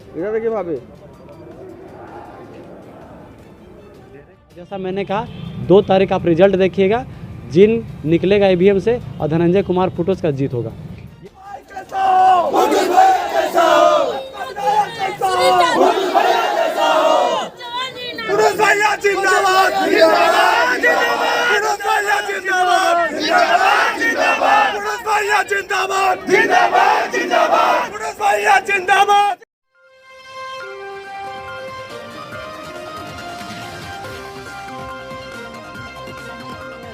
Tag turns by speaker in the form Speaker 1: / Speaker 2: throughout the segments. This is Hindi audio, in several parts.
Speaker 1: इधर देखिए भाभी।
Speaker 2: जैसा मैंने कहा 2 तारीख आप रिजल्ट देखिएगा, जिन निकलेगा ईवीएम से और धनंजय कुमार फुटोस का जीत होगा।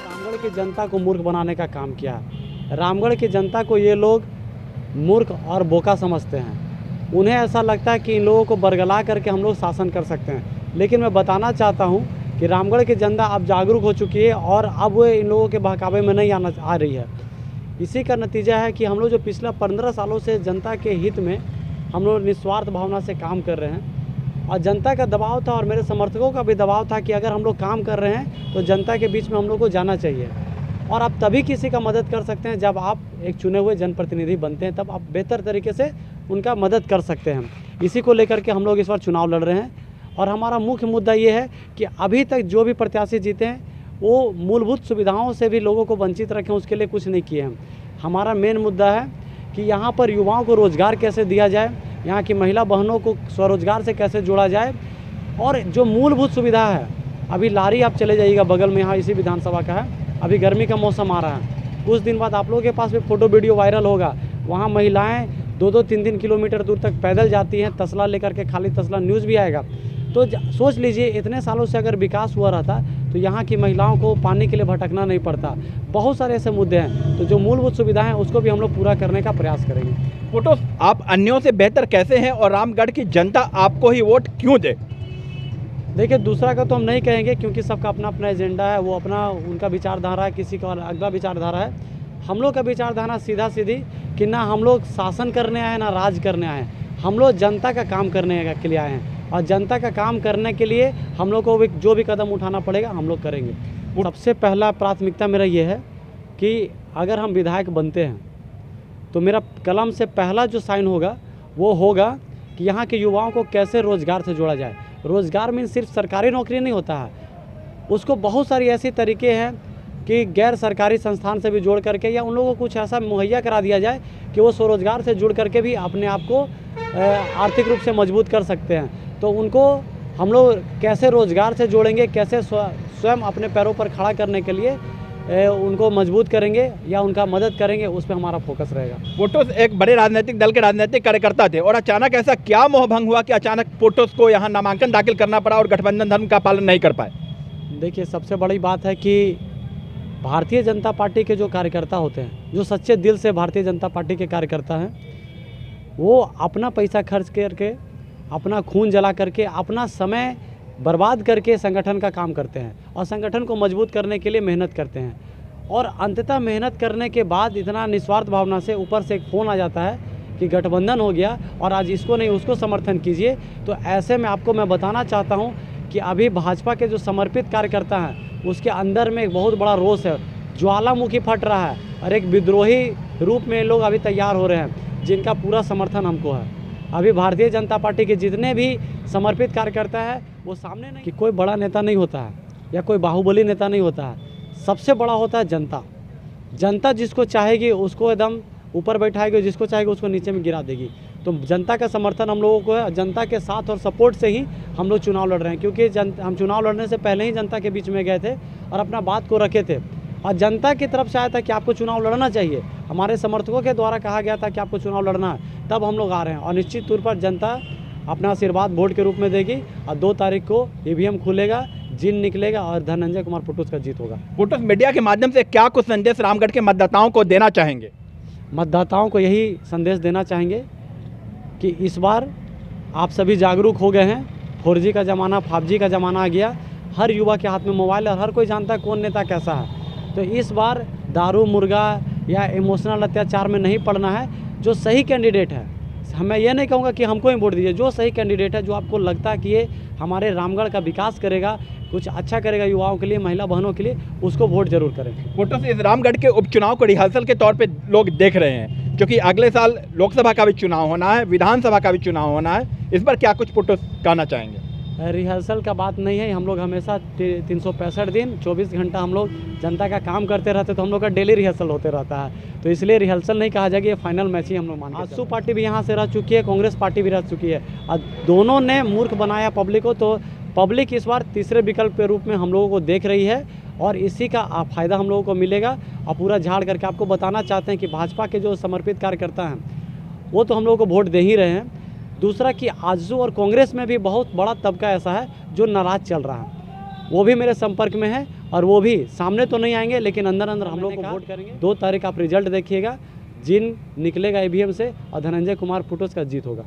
Speaker 2: रामगढ़ की जनता को मूर्ख बनाने का काम किया है। रामगढ़ की जनता को ये लोग मूर्ख और बोका समझते हैं। उन्हें ऐसा लगता है कि इन लोगों को बरगला करके हम लोग शासन कर सकते हैं, लेकिन मैं बताना चाहता हूं कि रामगढ़ की जनता अब जागरूक हो चुकी है और अब वो इन लोगों के बहकावे में नहीं आ रही है। इसी का नतीजा है कि हम लोग जो पिछला 15 सालों से जनता के हित में हम लोग निस्वार्थ भावना से काम कर रहे हैं, और जनता का दबाव था और मेरे समर्थकों का भी दबाव था कि अगर हम लोग काम कर रहे हैं तो जनता के बीच में हम लोग को जाना चाहिए। और आप तभी किसी का मदद कर सकते हैं जब आप एक चुने हुए जनप्रतिनिधि बनते हैं, तब आप बेहतर तरीके से उनका मदद कर सकते हैं। इसी को लेकर के हम लोग इस बार चुनाव लड़ रहे हैं, और हमारा मुख्य मुद्दा ये है कि अभी तक जो भी प्रत्याशी जीते हैं वो मूलभूत सुविधाओं से भी लोगों को वंचित रखें, उसके लिए कुछ नहीं किए हैं। हमारा मेन मुद्दा है कि यहाँ पर युवाओं को रोज़गार कैसे दिया जाए, यहाँ की महिला बहनों को स्वरोजगार से कैसे जोड़ा जाए, और जो मूलभूत सुविधा है, अभी लारी आप चले जाइएगा बगल में, यहाँ इसी विधानसभा का है, अभी गर्मी का मौसम आ रहा है, कुछ दिन बाद आप लोगों के पास भी फोटो वीडियो वायरल होगा। वहाँ महिलाएं 2-2, 3-3 किलोमीटर दूर तक पैदल जाती हैं तसला लेकर के, खाली तसला न्यूज़ भी आएगा। तो सोच लीजिए इतने सालों से अगर विकास हुआ रहता तो यहाँ की महिलाओं को पानी के लिए भटकना नहीं पड़ता। बहुत सारे ऐसे मुद्दे हैं, तो जो मूलभूत सुविधाएं हैं उसको भी हम लोग पूरा करने का प्रयास करेंगे।
Speaker 3: फुटोस, आप अन्यों से बेहतर कैसे हैं और रामगढ़ की जनता आपको ही वोट क्यों दे?
Speaker 2: देखिए, दूसरा का तो हम नहीं कहेंगे, क्योंकि सबका अपना अपना एजेंडा है, वो अपना उनका विचारधारा है, किसी का अगला विचारधारा है। हम लोग का विचारधारा सीधा सीधी कि ना हम लोग शासन करने आए ना राज करने आए, हम लोग जनता का काम करने के लिए आए हैं, और जनता का काम करने के लिए हम लोग को जो भी कदम उठाना पड़ेगा हम लोग करेंगे। सबसे पहला प्राथमिकता मेरा ये है कि अगर हम विधायक बनते हैं तो मेरा कलम से पहला जो साइन होगा वो होगा कि यहाँ के युवाओं को कैसे रोज़गार से जोड़ा जाए। रोज़गार में सिर्फ सरकारी नौकरी नहीं होता है, उसको बहुत सारी ऐसी तरीके हैं कि गैर सरकारी संस्थान से भी जोड़ करके, या उन लोगों को कुछ ऐसा मुहैया करा दिया जाए कि वो स्वरोजगार से जुड़ करके भी अपने आप को आर्थिक रूप से मजबूत कर सकते हैं। तो उनको हम लोग कैसे रोज़गार से जोड़ेंगे, कैसे स्वयं अपने पैरों पर खड़ा करने के लिए उनको मजबूत करेंगे या उनका मदद करेंगे, उस पर हमारा फोकस रहेगा।
Speaker 3: फुटोस एक बड़े राजनीतिक दल के राजनीतिक कार्यकर्ता थे, और अचानक ऐसा क्या मोहभंग हुआ कि अचानक फुटोस को यहाँ नामांकन दाखिल करना पड़ा और गठबंधन धर्म का पालन नहीं कर पाए?
Speaker 2: देखिए, सबसे बड़ी बात है कि भारतीय जनता पार्टी के जो कार्यकर्ता होते हैं, जो सच्चे दिल से भारतीय जनता पार्टी के कार्यकर्ता हैं, वो अपना पैसा खर्च करके, अपना खून जला करके, अपना समय बर्बाद करके संगठन का काम करते हैं और संगठन को मजबूत करने के लिए मेहनत करते हैं। और अंततः मेहनत करने के बाद इतना निस्वार्थ भावना से ऊपर से एक फ़ोन आ जाता है कि गठबंधन हो गया और आज इसको नहीं उसको समर्थन कीजिए। तो ऐसे में आपको मैं बताना चाहता हूं कि अभी भाजपा के जो समर्पित कार्यकर्ता हैं उसके अंदर में एक बहुत बड़ा रोष है, ज्वालामुखी फट रहा है, और एक विद्रोही रूप में लोग अभी तैयार हो रहे हैं, जिनका पूरा समर्थन हमको है। अभी भारतीय जनता पार्टी के जितने भी समर्पित कार्यकर्ता हैं वो सामने नहीं, कि कोई बड़ा नेता नहीं होता है या कोई बाहुबली नेता नहीं होता है, सबसे बड़ा होता है जनता। जनता जिसको चाहेगी उसको एकदम ऊपर बैठाएगी, जिसको चाहेगी उसको नीचे में गिरा देगी। तो जनता का समर्थन हम लोगों को है, जनता के साथ और सपोर्ट से ही हम लोग चुनाव लड़ रहे हैं, क्योंकि हम चुनाव लड़ने से पहले ही जनता के बीच में गए थे और अपना बात को रखे थे, और जनता की तरफ से आया था कि आपको चुनाव लड़ना चाहिए। हमारे समर्थकों के द्वारा कहा गया था कि आपको चुनाव लड़ना है, तब हम लोग आ रहे हैं, और निश्चित तौर पर जनता अपना आशीर्वाद वोट के रूप में देगी, और 2 तारीख को ईवीएम खुलेगा, जिन निकलेगा और धनंजय कुमार फुटोस का जीत होगा।
Speaker 3: फुटोस, मीडिया के माध्यम से क्या कुछ संदेश रामगढ़ के मतदाताओं को देना चाहेंगे?
Speaker 2: मतदाताओं को यही संदेश देना चाहेंगे कि इस बार आप सभी जागरूक हो गए हैं। 4G का ज़माना, 5G का ज़माना आ गया, हर युवा के हाथ में मोबाइल है और हर कोई जानता है कौन नेता कैसा है। तो इस बार दारू मुर्गा या इमोशनल अत्याचार में नहीं पड़ना है। जो सही कैंडिडेट है, मैं ये नहीं कहूँगा कि हमको ही वोट दीजिए, जो सही कैंडिडेट है, जो आपको लगता है कि ये हमारे रामगढ़ का विकास करेगा, कुछ अच्छा करेगा युवाओं के लिए, महिला बहनों के लिए, उसको वोट जरूर करें।
Speaker 3: फुटोस, इस रामगढ़ के उपचुनाव को रिहर्सल के तौर पे लोग देख रहे हैं, क्योंकि अगले साल लोकसभा का भी चुनाव होना है, विधानसभा का भी चुनाव होना है, इस पर क्या कुछ फोटो कहना चाहेंगे?
Speaker 2: रिहर्सल का बात नहीं है, हम लोग हमेशा 365 दिन 24 घंटा हम लोग जनता का काम करते रहते, तो हम लोग का डेली रिहर्सल होते रहता है, तो इसलिए रिहर्सल नहीं कहा जाएगा, ये फाइनल मैच ही हम लोग मानते हैं। आजसू पार्टी भी यहाँ से रह चुकी है, कांग्रेस पार्टी भी रह चुकी है, और दोनों ने मूर्ख बनाया पब्लिक को, तो पब्लिक इस बार तीसरे विकल्प के रूप में हम लोगों को देख रही है और इसी का फ़ायदा हम लोगों को मिलेगा। और पूरा झाड़ करके आपको बताना चाहते हैं कि भाजपा के जो समर्पित कार्यकर्ता हैं वो तो हम लोगों को वोट दे ही रहे हैं। दूसरा कि आजसू और कांग्रेस में भी बहुत बड़ा तबका ऐसा है जो नाराज़ चल रहा है, वो भी मेरे संपर्क में है और वो भी सामने तो नहीं आएंगे लेकिन अंदर अंदर हम लोग को वोट करेंगे। 2 तारीख आप रिजल्ट देखिएगा, जिन निकलेगा ईवीएम से और धनंजय कुमार फुटोस का जीत होगा।